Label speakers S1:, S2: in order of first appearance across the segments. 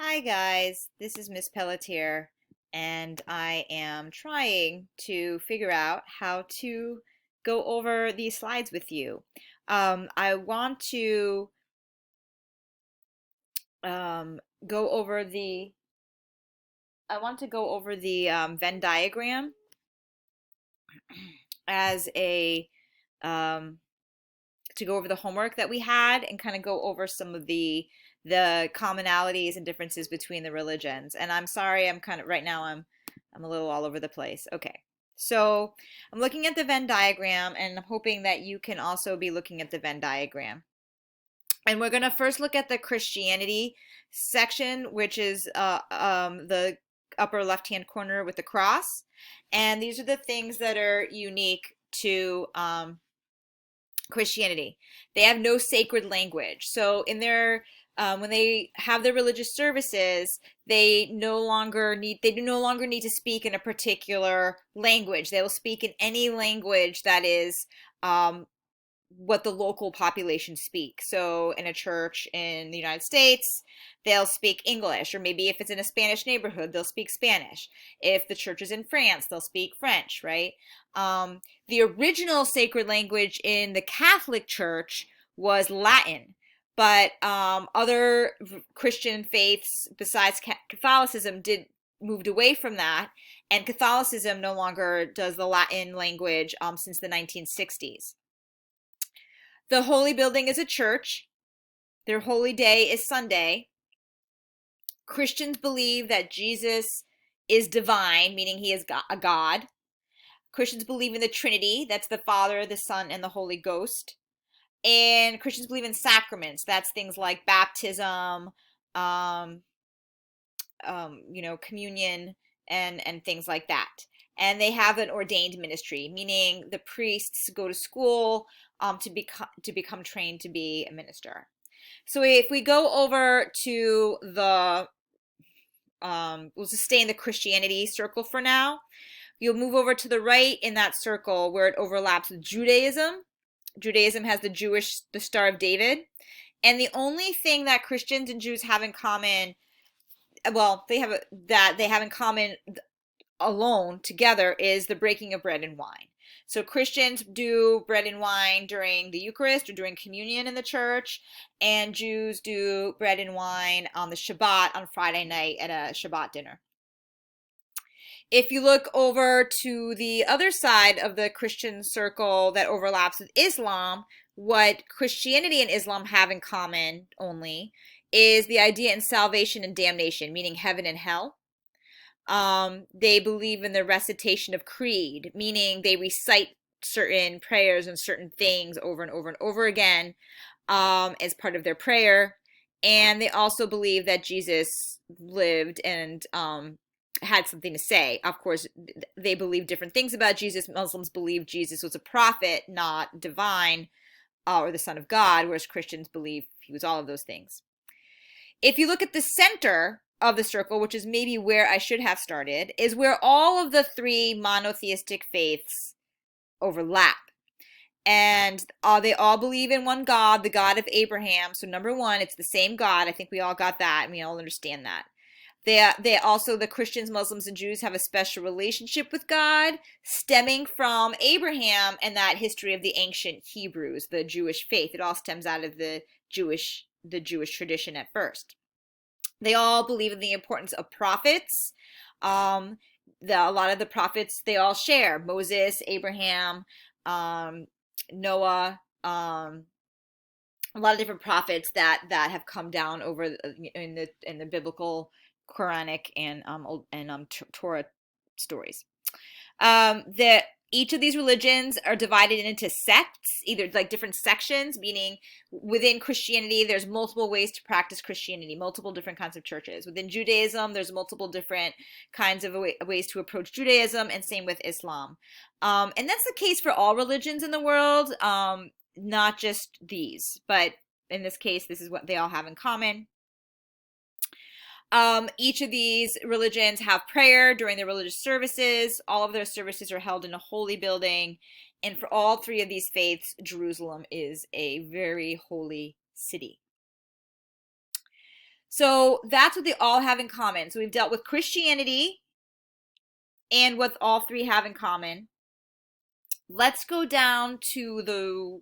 S1: Hi guys, this is Miss Pelletier, and I am trying to figure out how to go over these slides with you. I want to um, go over the Venn diagram as a um, to go over the homework that we had and kind of go over some of the commonalities and differences between the religions. And I'm sorry, I'm kind of right now I'm a little all over the place. Okay. So I'm looking at the Venn diagram and I'm hoping that you can also be looking at the Venn diagram. And we're going to first look at the Christianity section, which is the upper left-hand corner with the cross. And these are the things that are unique to Christianity. They have no sacred language. So in their when they have their religious services, they no longer need to speak in a particular language. They will speak in any language that is um, what the local population speak. So in a church in the United States, they'll speak English, or maybe if it's in a Spanish neighborhood, they'll speak Spanish. If the church is in France, they'll speak French, right? The original sacred language in the Catholic Church was Latin, but other Christian faiths besides Catholicism moved away from that, and Catholicism no longer does the Latin language since the 1960s. The holy building is a church. Their holy day is Sunday. Christians believe that Jesus is divine, meaning he is a God. Christians believe in the Trinity. That's the Father, the Son, and the Holy Ghost. And Christians believe in sacraments. That's things like baptism, um, communion, and things like that. And they have an ordained ministry, meaning the priests go to school to become trained to be a minister. So if we go over to we'll just stay in the Christianity circle for now. You'll move over to the right in that circle where it overlaps with Judaism. Judaism has the Star of David. And the only thing that Christians and Jews have in common, well, that they have in common alone together, is the breaking of bread and wine. So Christians do bread and wine during the Eucharist or during communion in the church, and Jews do bread and wine on the Shabbat on Friday night at a Shabbat dinner. If you look over to the other side of the Christian circle that overlaps with Islam, what Christianity and Islam have in common only is the idea in salvation and damnation, meaning heaven and hell. They believe in the recitation of creed, meaning they recite certain prayers and certain things over and over and over again as part of their prayer. And they also believe that Jesus lived and had something to say. Of course, they believe different things about Jesus. Muslims believe Jesus was a prophet, not divine, or the Son of God, whereas Christians believe he was all of those things. If you look at the center of the circle, which is maybe where I should have started, is where all of the three monotheistic faiths overlap. And they all believe in one God, the God of Abraham. So number one, it's the same God. I think we all got that, and we all understand that. They also, the Christians, Muslims, and Jews have a special relationship with God stemming from Abraham and that history of the ancient Hebrews, the Jewish faith. It all stems out of the Jewish tradition at first. They all believe in the importance of prophets. A lot of the prophets they all share: Moses, Abraham, Noah, a lot of different prophets that have come down over in the biblical, Quranic, and Torah stories. That each of these religions are divided into sects, either like different sections, meaning within Christianity, there's multiple ways to practice Christianity, multiple different kinds of churches. Within Judaism, there's multiple different kinds of ways to approach Judaism, and same with Islam. And that's the case for all religions in the world, not just these, but in this case, this is what they all have in common. Each of these religions have prayer during their religious services. All of their services are held in a holy building. And for all three of these faiths, Jerusalem is a very holy city. So that's what they all have in common. So we've dealt with Christianity and what all three have in common. Let's go down to the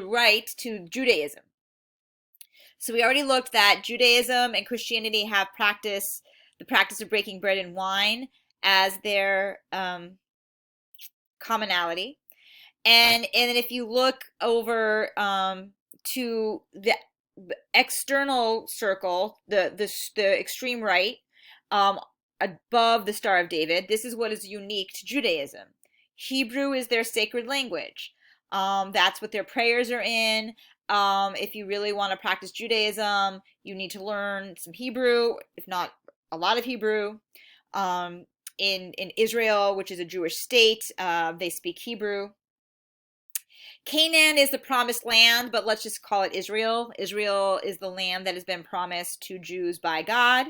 S1: right, to Judaism. So we already looked that Judaism and Christianity have the practice of breaking bread and wine as their commonality. And then if you look over to the external circle, the extreme right, above the Star of David, this is what is unique to Judaism. Hebrew is their sacred language. That's what their prayers are in. If you really want to practice Judaism, you need to learn some Hebrew, if not a lot of Hebrew. In Israel, which is a Jewish state, they speak Hebrew. Canaan is the promised land, but let's just call it Israel. Israel is the land that has been promised to Jews by God.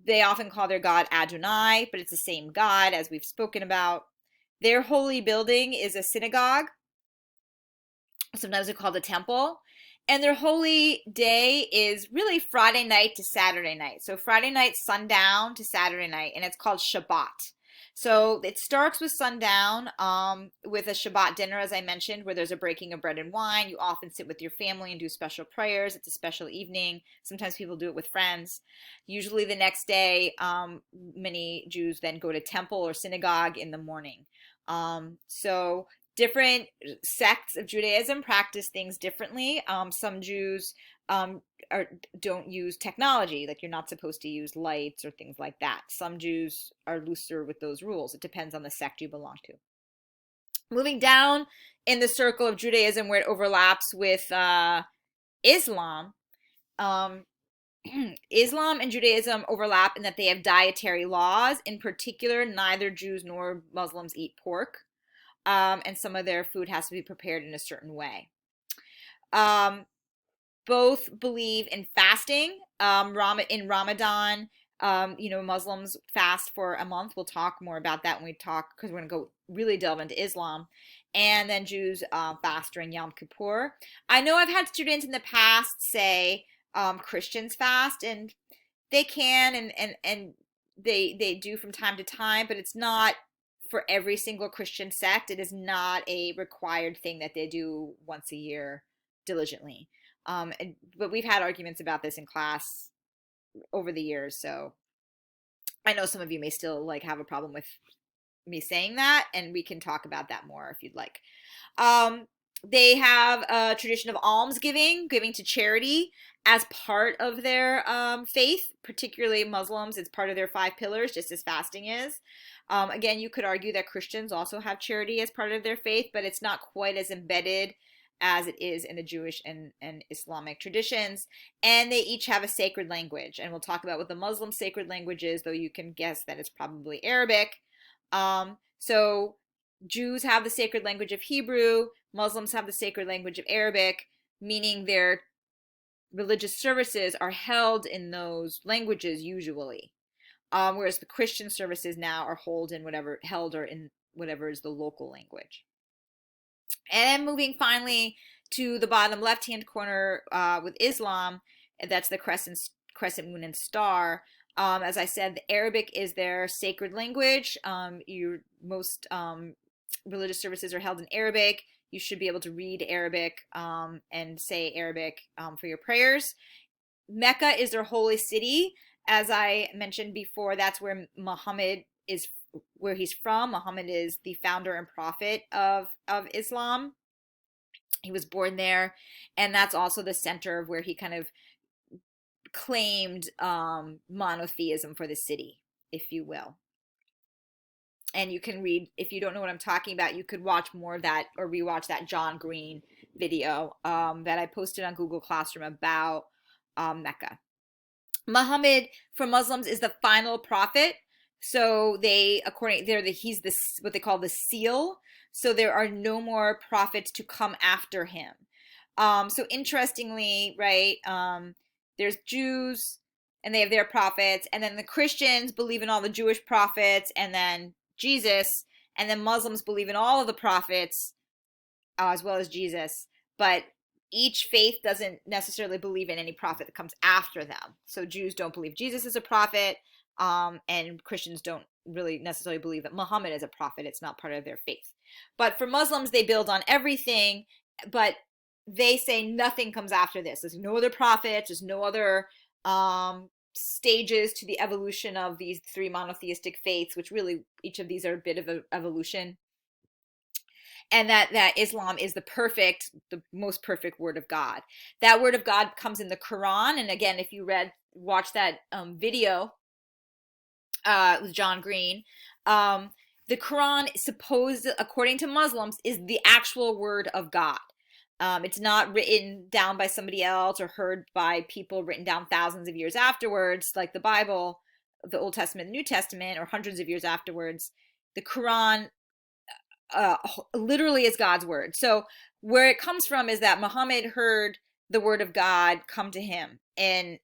S1: They often call their God Adonai, but it's the same God as we've spoken about. Their holy building is a synagogue. Sometimes they're called a temple. And their holy day is really Friday night to Saturday night. So Friday night sundown to Saturday night, and it's called Shabbat. So it starts with sundown with a Shabbat dinner, as I mentioned, where there's a breaking of bread and wine. You often sit with your family and do special prayers. It's a special evening. Sometimes people do it with friends. Usually the next day, many Jews then go to temple or synagogue in the morning. So different sects of Judaism practice things differently. Some Jews don't use technology, like you're not supposed to use lights or things like that. Some Jews are looser with those rules. It depends on the sect you belong to. Moving down in the circle of Judaism where it overlaps with Islam, Islam and Judaism overlap in that they have dietary laws. In particular, neither Jews nor Muslims eat pork. And some of their food has to be prepared in a certain way. Both believe in fasting. In Ramadan, Muslims fast for a month. We'll talk more about that when we talk, because we're going to go really delve into Islam. And then Jews fast during Yom Kippur. I know I've had students in the past say Christians fast, and they can, and they do from time to time, but it's not for every single Christian sect. It is not a required thing that they do once a year diligently. But we've had arguments about this in class over the years, so I know some of you may still have a problem with me saying that, and we can talk about that more if you'd like. They have a tradition of almsgiving, giving to charity as part of their faith, particularly Muslims. It's part of their 5 pillars, just as fasting is. Again, you could argue that Christians also have charity as part of their faith, but it's not quite as embedded as it is in the Jewish and Islamic traditions. And they each have a sacred language. And we'll talk about what the Muslim sacred language is, though you can guess that it's probably Arabic. So Jews have the sacred language of Hebrew. Muslims have the sacred language of Arabic, meaning their religious services are held in those languages usually. Whereas the Christian services now are held in whatever is the local language. And then moving finally to the bottom left-hand corner with Islam, that's the crescent, moon, and star. As I said, the Arabic is their sacred language. Most religious services are held in Arabic. You should be able to read Arabic and say Arabic for your prayers. Mecca is their holy city. As I mentioned before, that's where Muhammad is, where he's from. Muhammad is the founder and prophet of Islam. He was born there, and that's also the center of where he kind of claimed monotheism for the city, if you will. And you can read, if you don't know what I'm talking about, you could watch more of that or rewatch that John Green video that I posted on Google Classroom about Mecca. Muhammad for Muslims is the final prophet. So he's what they call the seal. So there are no more prophets to come after him. So interestingly, right, there's Jews and they have their prophets, and then the Christians believe in all the Jewish prophets and then Jesus, and then Muslims believe in all of the prophets as well as Jesus. But each faith doesn't necessarily believe in any prophet that comes after them. So Jews don't believe Jesus is a prophet, and Christians don't really necessarily believe that Muhammad is a prophet. It's not part of their faith. But for Muslims, they build on everything, but they say nothing comes after this. There's no other prophets. There's no other stages to the evolution of these three monotheistic faiths, which really each of these are a bit of an evolution. And that Islam is the most perfect word of God. That word of God comes in the Quran. And again, if you watch that video with John Green, the Quran, according to Muslims, is the actual word of God. It's not written down by somebody else or heard by people written down thousands of years afterwards, like the Bible, the Old Testament, the New Testament, or hundreds of years afterwards. The Quran literally is God's word. So where it comes from is that Muhammad heard the word of God come to him, and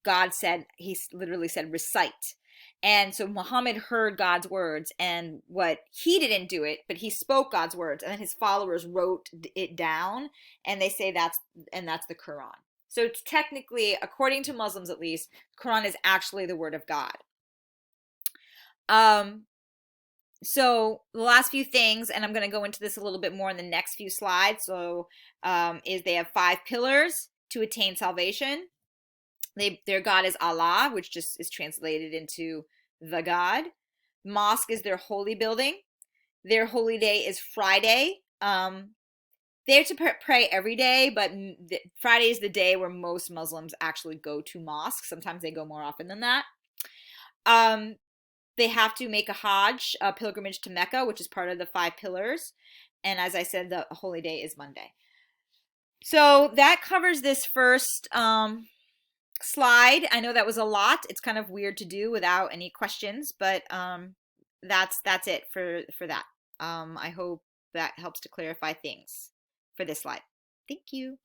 S1: God said, he literally said, recite. And so Muhammad heard God's words, and what he didn't do it, but he spoke God's words, and then his followers wrote it down, and they say that's the Quran. So it's technically, according to Muslims at least, Quran is actually the word of God. So the last few things, and I'm going to go into this a little bit more in the next few slides. So is they have 5 pillars to attain salvation. Their God is Allah, which just is translated into the God. Mosque is their holy building. Their holy day is Friday. They have to pray every day, but Friday is the day where most Muslims actually go to mosque. Sometimes they go more often than that. They have to make a Hajj, a pilgrimage to Mecca, which is part of the 5 pillars. And as I said, the holy day is Monday. So that covers this first slide. I know that was a lot. It's kind of weird to do without any questions, but that's it for that. I hope that helps to clarify things for this slide. Thank you.